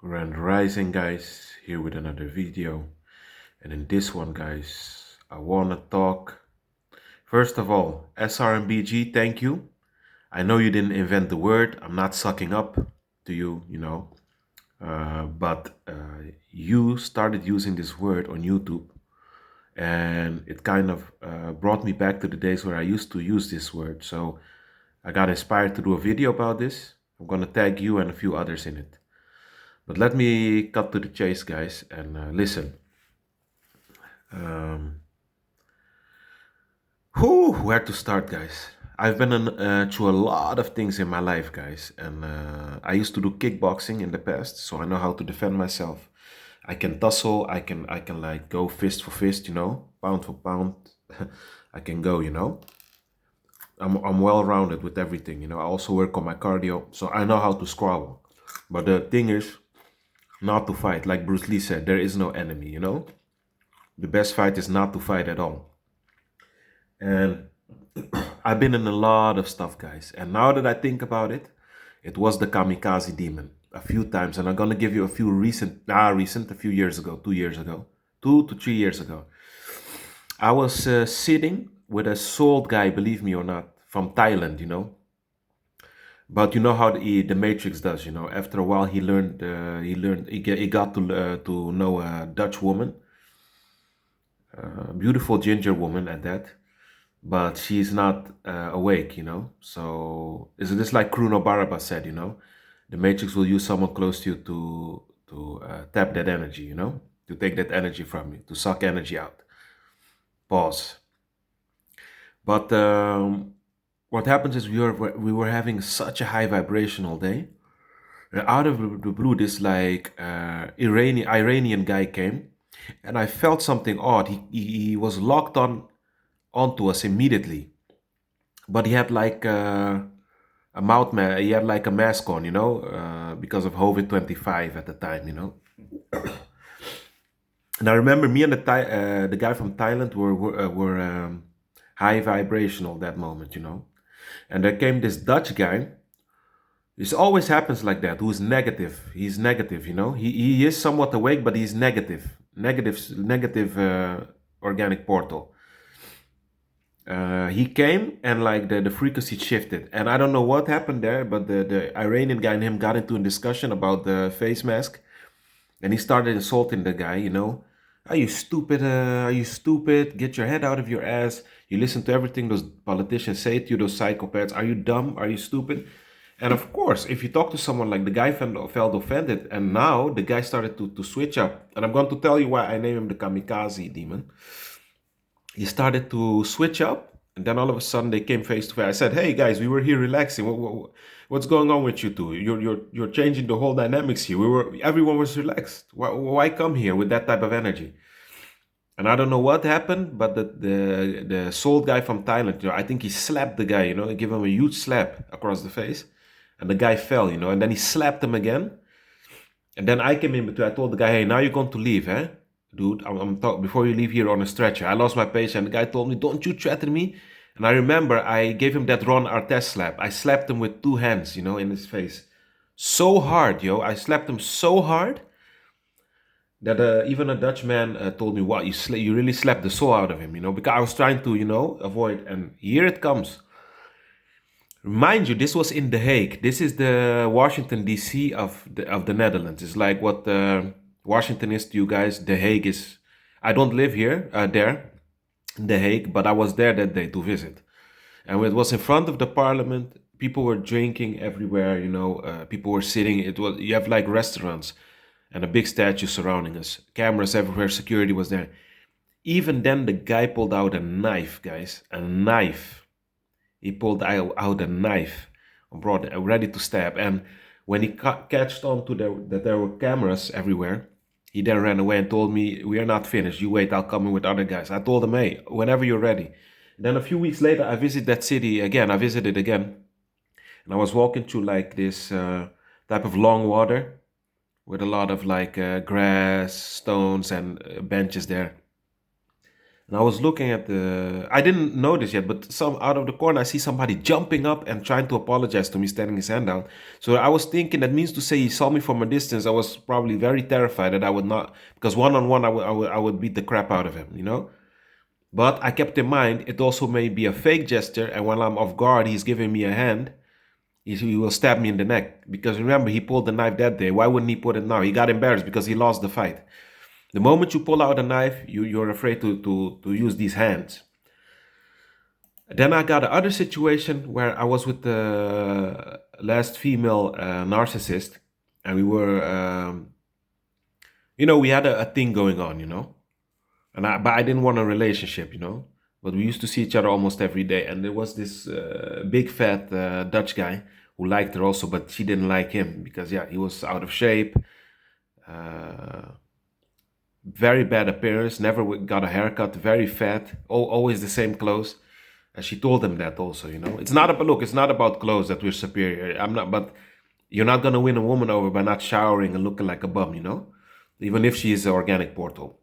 Grand Rising, guys, here with another video. And in this one, guys, I want to talk. First of all, SRMBG, thank you. I know you didn't invent the word. I'm not sucking up to you, but you started using this word on YouTube. And it kind of brought me back to the days where I used to use this word. So I got inspired to do a video about this. I'm going to tag you and a few others in it. But let me cut to the chase, guys, and listen. Um, where to start, guys? I've been through a lot of things in my life, guys, and I used to do kickboxing in the past, so I know how to defend myself. I can tussle. I can like go fist for fist, pound for pound. I can go, I'm well rounded with everything, I also work on my cardio, so I know how to squabble. But the thing is, not to fight. Like Bruce Lee said, there is no enemy, The best fight is not to fight at all. And I've been in a lot of stuff, guys. And now that I think about it, it was the Kamikaze Demon a few times. And I'm going to give you a few a few years ago, 2 years ago, 2 to 3 years ago. I was sitting with a sold guy, believe me or not, from Thailand, But you know how the Matrix does, After a while, he got to know a Dutch woman, a beautiful ginger woman at that, but she's not awake, So it's just like Bruno Baraba said, the Matrix will use someone close to you to tap that energy, to take that energy from you, to suck energy out. Pause. But what happens is we were having such a high vibrational day. And out of the blue, this like Iranian guy came, and I felt something odd. He was locked onto us immediately, but he had like a mouth mask. He had like a mask on, because of COVID-25 at the time, And I remember me and the guy from Thailand were high vibrational that moment, And there came this Dutch guy. This always happens like that. Who's negative? He's negative, He is somewhat awake, but he's negative. Negative organic portal. He came and like the frequency shifted, and I don't know what happened there, but the Iranian guy and him got into a discussion about the face mask, and he started insulting the guy. Are you stupid? Are you stupid? Get your head out of your ass. You listen to everything those politicians say to you, those psychopaths. Are you dumb? Are you stupid? And of course, if you talk to someone like the guy felt offended, and now the guy started to switch up. And I'm going to tell you why I name him the Kamikaze Demon. He started to switch up, and then all of a sudden they came face to face. I said, "Hey guys, we were here relaxing. What's going on with you two? You're changing the whole dynamics here. Everyone was relaxed. Why come here with that type of energy?" And I don't know what happened, but the soul guy from Thailand, I think he slapped the guy, he gave him a huge slap across the face, and the guy fell, and then he slapped him again, and then I came in between. I told the guy, "Hey, now you're going to leave, eh? Dude, before you leave here on a stretcher." I lost my patience. The guy told me, "Don't you threaten me." And I remember I gave him that Ron Artest slap. I slapped him with two hands, in his face. So hard, yo. I slapped him so hard that even a Dutch man told me, "Wow, you really slapped the soul out of him," because I was trying to, avoid. And here it comes. Mind you, this was in The Hague. This is the Washington D.C. of the Netherlands. It's like what Washington is to you guys. The Hague is. I don't live here, there, in The Hague, but I was there that day to visit, and it was in front of the Parliament. People were drinking everywhere. People were sitting. You have like restaurants, and a big statue surrounding us. Cameras everywhere. Security was there. Even then, the guy pulled out a knife, guys. A knife. He pulled out a knife, ready to stab. And when he catched on to that there were cameras everywhere, he then ran away and told me, "We are not finished. You wait, I'll come in with other guys." I told him, "Hey, whenever you're ready." Then a few weeks later, I visited that city again. I visited again. And I was walking through like this type of long water with a lot of like grass, stones, and benches there. And I was looking at I didn't notice yet, but some out of the corner, I see somebody jumping up and trying to apologize to me, standing his hand out. So I was thinking that means to say he saw me from a distance. I was probably very terrified that I would not, because one on one, I would beat the crap out of him, you know? But I kept in mind, it also may be a fake gesture. And when I'm off guard, he's giving me a hand. He will stab me in the neck. Because remember, he pulled the knife that day. Why wouldn't he put it now? He got embarrassed because he lost the fight. The moment you pull out a knife, you're afraid to use these hands. Then I got another situation where I was with the last female narcissist, and we were, we had a thing going on, but I didn't want a relationship, But we used to see each other almost every day, and there was this big fat Dutch guy who liked her also, but she didn't like him because he was out of shape. Very bad appearance, never got a haircut, very fat, always the same clothes. And she told him that also, It's not about, look, it's not about clothes that we're superior. I'm not, but you're not going to win a woman over by not showering and looking like a bum, Even if she is an organic portal.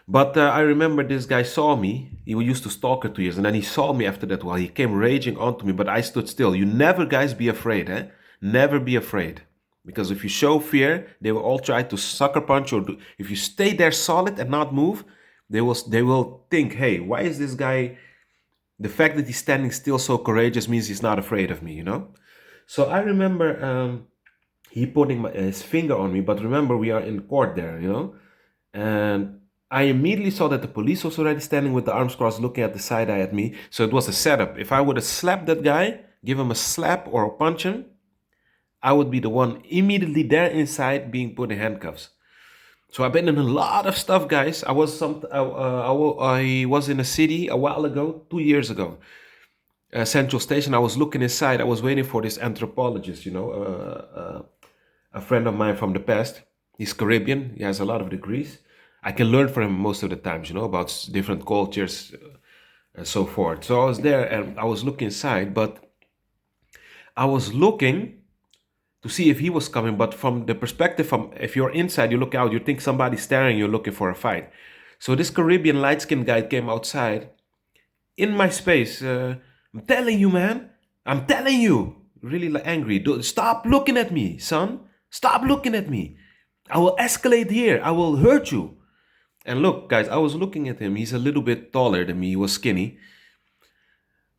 But I remember this guy saw me. He used to stalk her 2 years. And then he saw me after that while he came raging onto me. But I stood still. You never, guys, be afraid, eh? Never be afraid. Because if you show fear, they will all try to sucker punch you. If you stay there solid and not move, they will think, hey, why is this guy... The fact that he's standing still so courageous means he's not afraid of me, So I remember he putting his finger on me. But remember, we are in court there, And I immediately saw that the police was already standing with the arms crossed looking at the side eye at me. So it was a setup. If I would have slapped that guy, give him a slap or punch him, I would be the one immediately there inside being put in handcuffs. So I've been in a lot of stuff, guys. I was in a city a while ago, 2 years ago, Central Station. I was looking inside. I was waiting for this anthropologist, a friend of mine from the past. He's Caribbean. He has a lot of degrees. I can learn from him most of the times, about different cultures and so forth. So I was there and I was looking inside, but I was looking to see if he was coming. But from the perspective, if you're inside, you look out, you think somebody's staring, you're looking for a fight. So this Caribbean light-skinned guy came outside in my space. I'm telling you, man. I'm telling you. Really angry. Stop looking at me, son. Stop looking at me. I will escalate here. I will hurt you. And look, guys, I was looking at him. He's a little bit taller than me. He was skinny.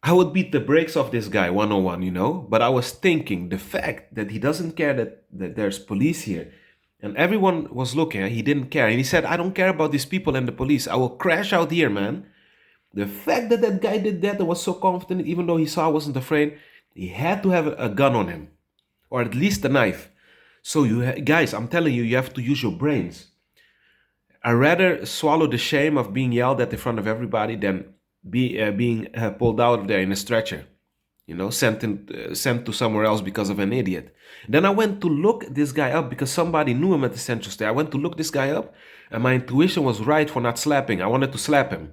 I would beat the brakes off this guy one-on-one, But I was thinking, the fact that he doesn't care that there's police here. And everyone was looking, he didn't care. And he said, I don't care about these people and the police. I will crash out here, man. The fact that that guy did that and was so confident, even though he saw I wasn't afraid, he had to have a gun on him. Or at least a knife. So guys, I'm telling you, you have to use your brains. I'd rather swallow the shame of being yelled at in front of everybody than being pulled out of there in a stretcher, sent to somewhere else because of an idiot. Then I went to look this guy up because somebody knew him at the Central Station. I went to look this guy up, and my intuition was right for not slapping. I wanted to slap him.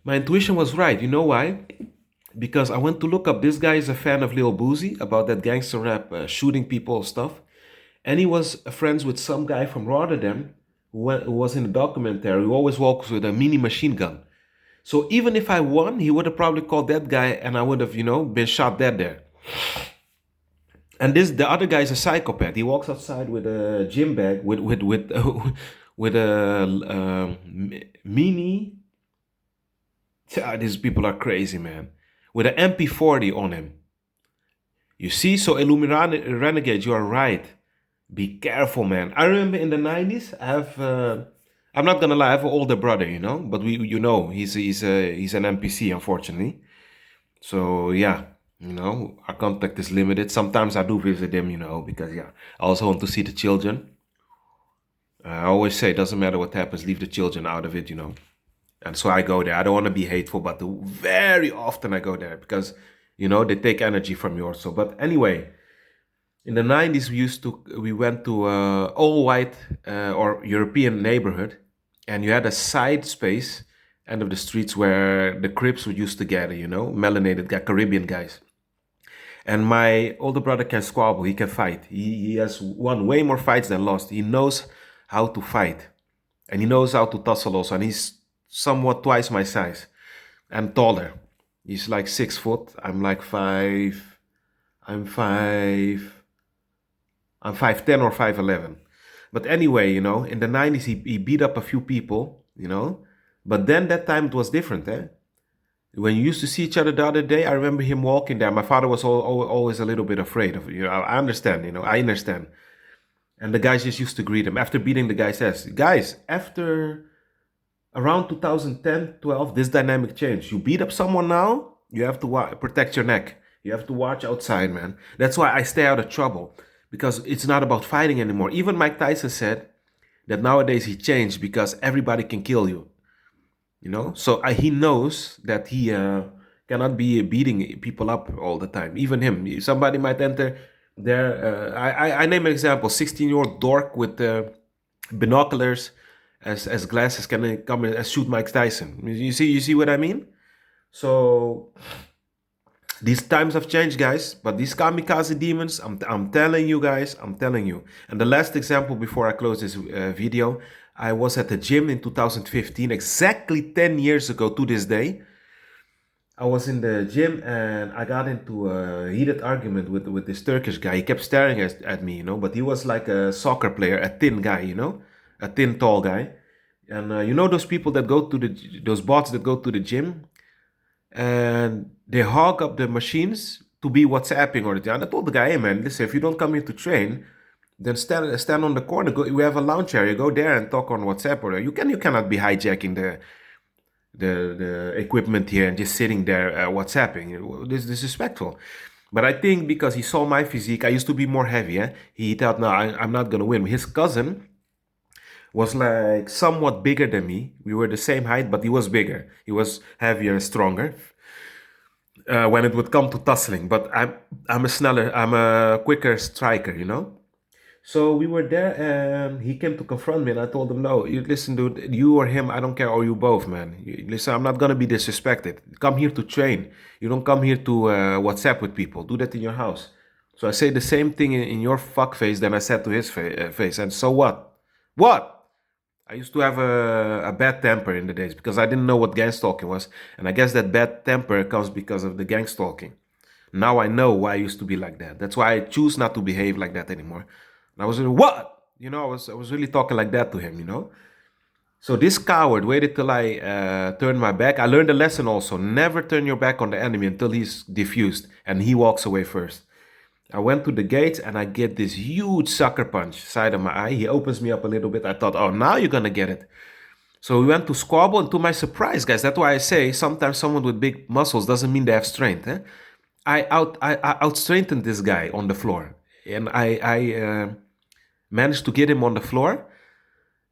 My intuition was right. You know why? Because I went to look up. This guy is a fan of Lil Boozy, about that gangster rap, shooting people stuff, and he was friends with some guy from Rotterdam who was in a documentary, who always walks with a mini machine gun. So even if I won, he would have probably called that guy and I would have, been shot dead there. And the other guy is a psychopath. He walks outside with a gym bag, with a mini... These people are crazy, man. With an MP40 on him. You see, so Illuminati Renegades, you are right. Be careful, man. I remember in the 90s, I have... I'm not gonna lie, I have an older brother, but he's an NPC, unfortunately. So yeah, our contact is limited. Sometimes I do visit him, because I also want to see the children. I always say, it doesn't matter what happens, leave the children out of it, And so I go there. I don't want to be hateful, but very often I go there because, they take energy from you also. But anyway, in the 90s, we went to all white or European neighborhood. And you had a side space, end of the streets, where the Crips would used to gather, melanated guy, Caribbean guys. And my older brother can squabble, he can fight. He has won way more fights than lost. He knows how to fight. And he knows how to tussle also. And he's somewhat twice my size and taller. He's like 6 foot. I'm like five. I'm five. I'm 5'10" or 5'11". But anyway, in the 90s, he beat up a few people. But then that time it was different, eh? When you used to see each other the other day, I remember him walking there. My father was always a little bit afraid of, I understand, I understand. And the guys just used to greet him after beating the guy's ass. Guys, after around 2010, 12, this dynamic changed. You beat up someone now, you have to protect your neck. You have to watch outside, man. That's why I stay out of trouble, because it's not about fighting anymore. Even Mike Tyson said that nowadays he changed because everybody can kill you. So he knows that he cannot be beating people up all the time. Even him, somebody might enter there. I name an example: 16-year-old dork with binoculars as glasses can come and shoot Mike Tyson. You see what I mean? So these times have changed, guys. But these Kamikaze Demons, I'm telling you guys, I'm telling you. And the last example before I close this video, I was at the gym in 2015, exactly 10 years ago to this day. I was in the gym and I got into a heated argument with this Turkish guy. He kept staring at me, but he was like a soccer player, a thin guy, a thin, tall guy. And those people that go to those bots that go to the gym and they hog up the machines to be WhatsApping or the And I told the guy, hey man, listen, if you don't come here to train, then stand on the corner. We have a lounge area. Go there and talk on WhatsApp. Or you cannot be hijacking the equipment here and just sitting there WhatsApping. This is disrespectful. But I think because he saw my physique, I used to be more heavy. He thought, no, I'm not gonna win. His cousin was like somewhat bigger than me. We were the same height, but he was bigger. He was heavier and stronger. When it would come to tussling, but I'm a quicker striker. So we were there and he came to confront me and I told him, no, listen, dude, you or him, I don't care, or you both, man. Listen, I'm not going to be disrespected. Come here to train. You don't come here to WhatsApp with people. Do that in your house. So I say the same thing in your fuck face than I said to his face. And so what? What? I used to have a bad temper in the days because I didn't know what gang stalking was. And I guess that bad temper comes because of the gang stalking. Now I know why I used to be like that. That's why I choose not to behave like that anymore. And I was like, what? I was really talking like that to him. So this coward waited till I turned my back. I learned a lesson also. Never turn your back on the enemy until he's defused and he walks away first. I went to the gates and I get this huge sucker punch side of my eye. He opens me up a little bit. I thought, oh, now you're going to get it. So we went to squabble, and to my surprise, guys, that's why I say sometimes someone with big muscles doesn't mean they have strength. I out-strengthened this guy on the floor. And I managed to get him on the floor.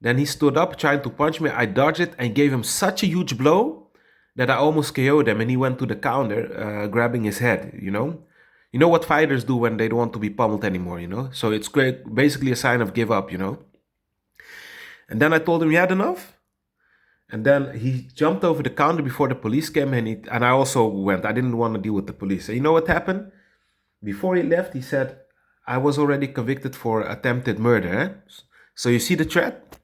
Then he stood up trying to punch me. I dodged it and gave him such a huge blow that I almost KO'd him. And he went to the counter, grabbing his head, You know what fighters do when they don't want to be pummeled anymore, So it's great, basically a sign of give up, And then I told him, you had enough? And then he jumped over the counter before the police came, and I also went. I didn't want to deal with the police. And you know what happened? Before he left, he said, I was already convicted for attempted murder. So you see the threat?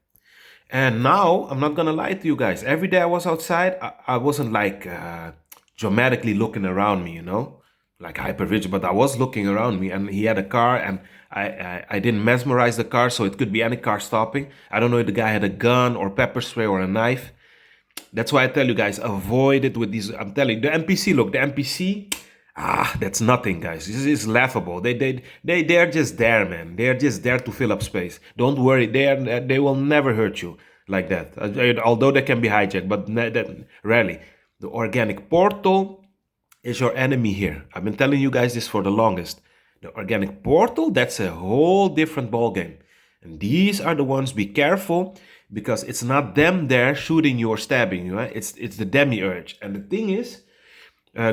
And now, I'm not going to lie to you guys. Every day I was outside, I wasn't like dramatically looking around me, like hyper vigilant, but I was looking around me, and he had a car, and I didn't mesmerize the car, so it could be any car stopping. I don't know if the guy had a gun or pepper spray or a knife. That's why I tell you guys, avoid it with these. I'm telling you, the NPC, look, the NPC, that's nothing, guys. This is laughable. They're just there, man. They're just there to fill up space. Don't worry, they will never hurt you like that. Although they can be hijacked, but rarely. The organic portal is your enemy here. I've been telling you guys this for the longest. The organic portal, that's a whole different ballgame. And these are the ones, be careful, because it's not them there shooting you or stabbing you. Right? It's the demiurge. And the thing is,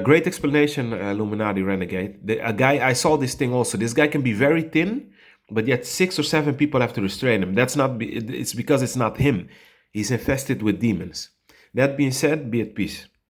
great explanation, Illuminati Renegade. A guy, I saw this thing also. This guy can be very thin, but yet 6 or 7 people have to restrain him. It's because it's not him. He's infested with demons. That being said, be at peace.